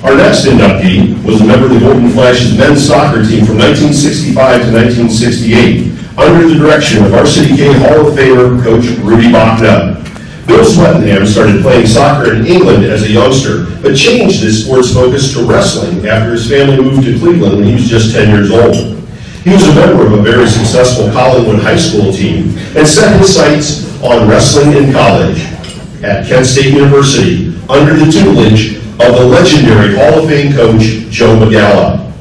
Our next inductee was a member of the Golden Flash's men's soccer team from 1965 to 1968, under the direction of our City K Hall of Famer, Coach Rudy Bachna. Bill Swettenham started playing soccer in England as a youngster, but changed his sports focus to wrestling after his family moved to Cleveland when he was just 10 years old. He was a member of a very successful Collinwood High School team and set his sights on wrestling in college at Kent State University under the tutelage of the legendary Hall of Fame coach Joe Magalla.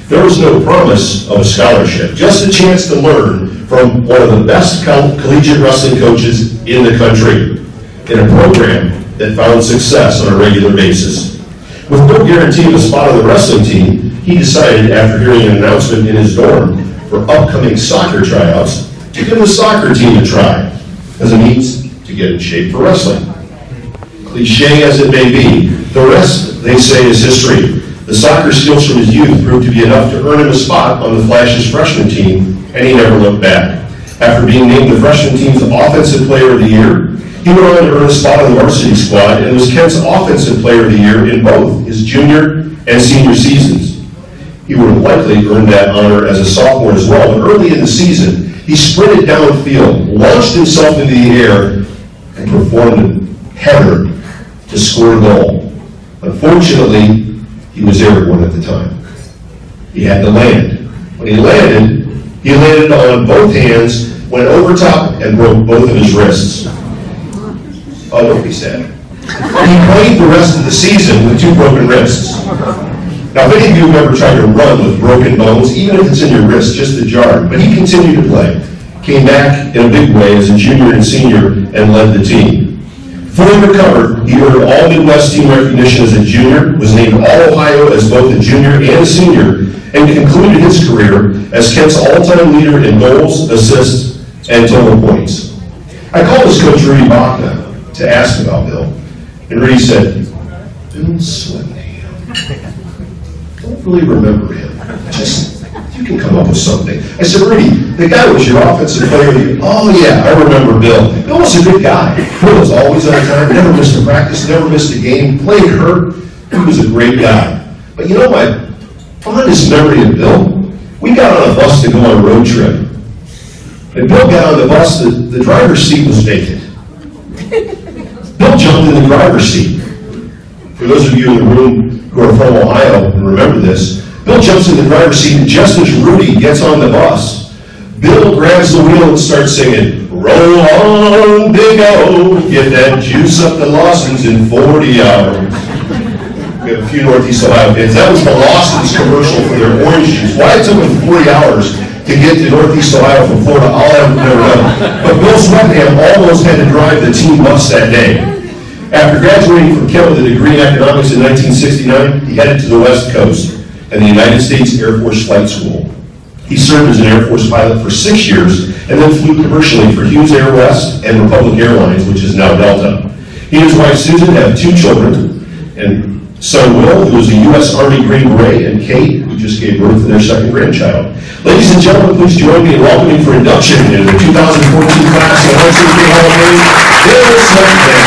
There was no promise of a scholarship, just a chance to learn from one of the best collegiate wrestling coaches in the country in a program that found success on a regular basis. With no guarantee of a spot on the wrestling team, he decided, after hearing an announcement in his dorm for upcoming soccer tryouts, to give the soccer team a try as a means to get in shape for wrestling. Cliche as it may be, the rest, they say, is history. The soccer skills from his youth proved to be enough to earn him a spot on the Flash's freshman team, and he never looked back. After being named the freshman team's Offensive Player of the Year, he went on to earn a spot on the varsity squad and was Kent's Offensive Player of the Year in both his junior and senior seasons. He would have likely earned that honor as a sophomore as well, but early in the season, he sprinted downfield, launched himself into the air, and performed a header to score a goal. Unfortunately, he was airborne at the time. He had to land. When he landed on both hands, went over top, and broke both of his wrists. Oh, don't be sad. He played the rest of the season with 2 broken wrists. Now, if any of you have ever tried to run with broken bones, even if it's in your wrist, just a jar, but he continued to play. Came back in a big way as a junior and senior and led the team. Fully recovered, he earned all Midwest team recognition as a junior, was named All-Ohio as both a junior and a senior, and concluded his career as Kent's all-time leader in goals, assists, and total points. I called his coach Rudy Bachna to ask about Bill, and Rudy said, Bill Swettenham. Don't really remember him. Just, you can come up with something. I said, Rudy, the guy was your offensive player of the year. Oh yeah, I remember Bill. Bill was a good guy. Bill was always on time, never missed a practice, never missed a game, played hurt. He was a great guy. But you know my fondest memory of Bill? We got on a bus to go on a road trip. And Bill got on the bus, the driver's seat was vacant. Bill jumped in the driver's seat. For those of you in the room who are from Ohio and remember this, Bill jumps in the driver's seat, and just as Rudy gets on the bus, Bill grabs the wheel and starts singing, roll on, Big O, get that juice up to Lawson's in 40 hours. We have a few Northeast Ohio fans. That was the Lawson's commercial for their orange juice. Why it took them 40 hours to get to Northeast Ohio from Florida, I'll never know. But Bill Swettenham almost had to drive the team bus that day. After graduating from Kent with a degree in economics in 1969, he headed to the West Coast and the United States Air Force Flight School. He served as an Air Force pilot for 6 years and then flew commercially for Hughes Air West and Republic Airlines, which is now Delta. He and his wife Susan have 2 children, and son Will, who is a U.S. Army Green Beret, and Kate, who just gave birth to their 2nd grandchild. Ladies and gentlemen, please join me in welcoming for induction in the 2014 class of the City Hall of Fame, Bill Swettenham.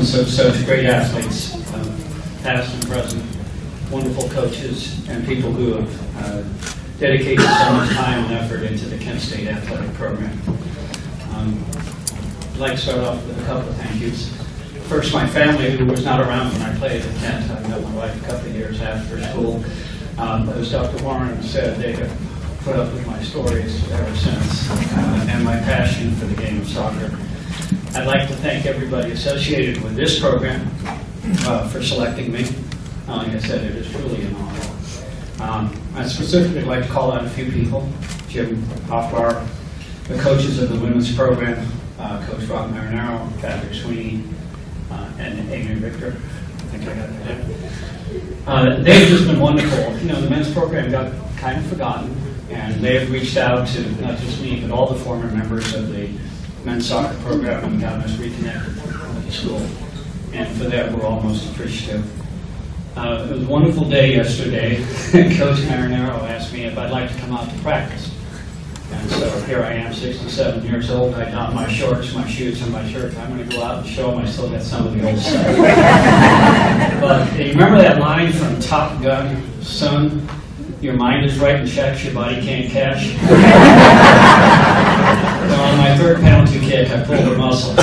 Of such great athletes, past and present, wonderful coaches, and people who have dedicated so much time and effort into the Kent State athletic program. I'd like to start off with a couple of thank yous. First, my family, who was not around when I played at Kent. I met my wife a couple of years after school. As Dr. Warren said, they have put up with my stories ever since, and my passion for the game of soccer. I'd like to thank everybody associated with this program for selecting me. Like I said, it is truly an honor. I'd specifically like to call out a few people. Jim Hoffbar, the coaches of the women's program, Coach Rob Marinaro, Patrick Sweeney, and Amy Victor. I think I got that. They've just been wonderful. You know, the men's program got kind of forgotten, and they have reached out to not just me, but all the former members of the men's soccer program and gotten us reconnected with the school. And for that, we're almost appreciative. It was a wonderful day yesterday. Coach Marinaro asked me if I'd like to come out to practice. And so here I am, 67 years old. I don my shorts, my shoes, and my shirt. I'm going to go out and show them I still got some of the old stuff. But you remember that line from Top Gun, son? Your mind is writing checks, your body can't cash. So on my third penalty kick, I pulled a muscle.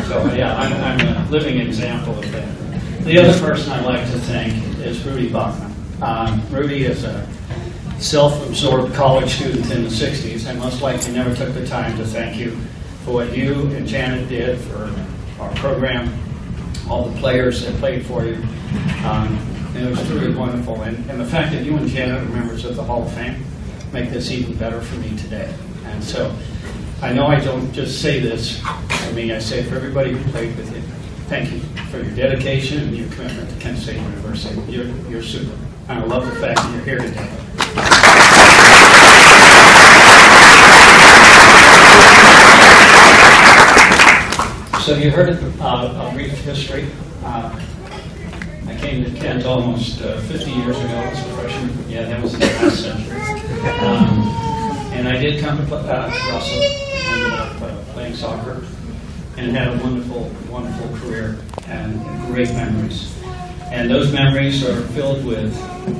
So yeah, I'm a living example of that. The other person I'd like to thank is Rudy Bachman. Rudy is a self-absorbed college student in the 60s, and most likely never took the time to thank you for what you and Janet did for our program, all the players that played for you. And it was truly wonderful. And the fact that you and Janet are members of the Hall of Fame make this even better for me today. And so I know I don't just say this for me, I say it for everybody who played with you. Thank you for your dedication and your commitment to Kent State University. You're super. And I love the fact that you're here today. So you heard a brief history. I came to Kent almost 50 years ago as a freshman. Yeah, that was in the last century. And I did come to Russell, ended up playing soccer, and had a wonderful, wonderful career and great memories. And those memories are filled with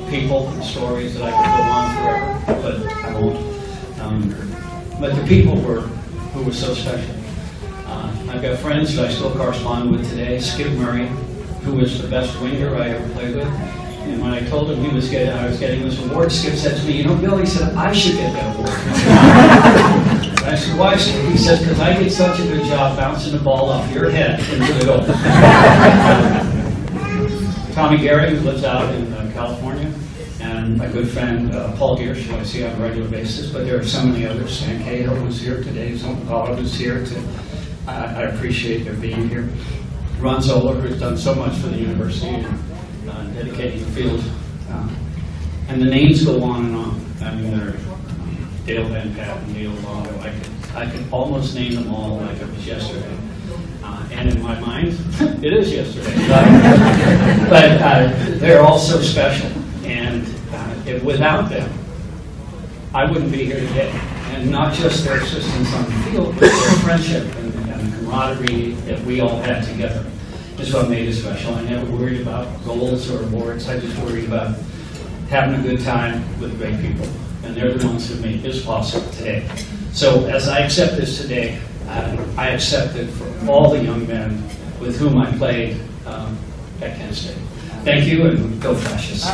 people and stories that I could go on forever, but I won't. But the people who were so special. I've got friends that I still correspond with today. Skip Murray, who was the best winger I ever played with. And when I told him I was getting this award, Skip said to me, you know, Bill, he said, I should get that award. And I said, why, Skip? He says, because I did such a good job bouncing the ball off your head into the goal. Tommy Gehrig, who lives out in California, and my good friend Paul Giersch, who I see on a regular basis, but there are so many others. Sam Cahill, who's here today, Paula, who's here. I appreciate their being here. Ron Zoller, who's done so much for the university and dedicating the field. And the names go on and on. I mean, they're Dale Van Pat and Neil Longo. I could almost name them all like it was yesterday. And in my mind, it is yesterday. But they're all so special. And without them, I wouldn't be here today. And not just their assistance on the field, but their friendship and the camaraderie that we all had together is what made it special. I never worried about goals or awards. I just worried about having a good time with great people. And they're the ones who made this possible today. So as I accept this today, I accept it for all the young men with whom I played at Kent State. Thank you, and go Fascists.